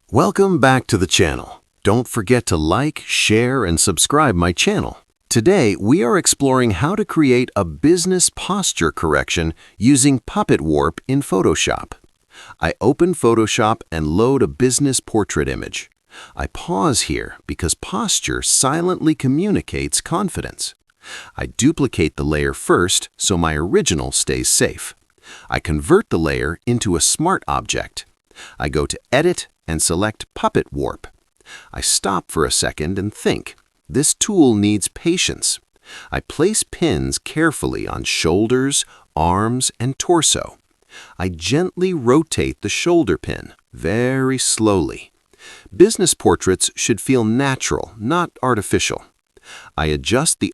Welcome back to the channel. Don't forget to like, share, and subscribe my channel. Today, we are exploring how to create a business posture correction using Puppet Warp in Photoshop. I open Photoshop and load a business portrait image. I pause here because posture silently communicates confidence. I duplicate the layer first so my original stays safe. I convert the layer into a smart object. I go to Edit and select Puppet Warp. I stop for a second and think. This tool needs patience. I place pins carefully on shoulders, arms, and torso. I gently rotate the shoulder pin, very slowly. Business portraits should feel natural, not artificial. I adjust the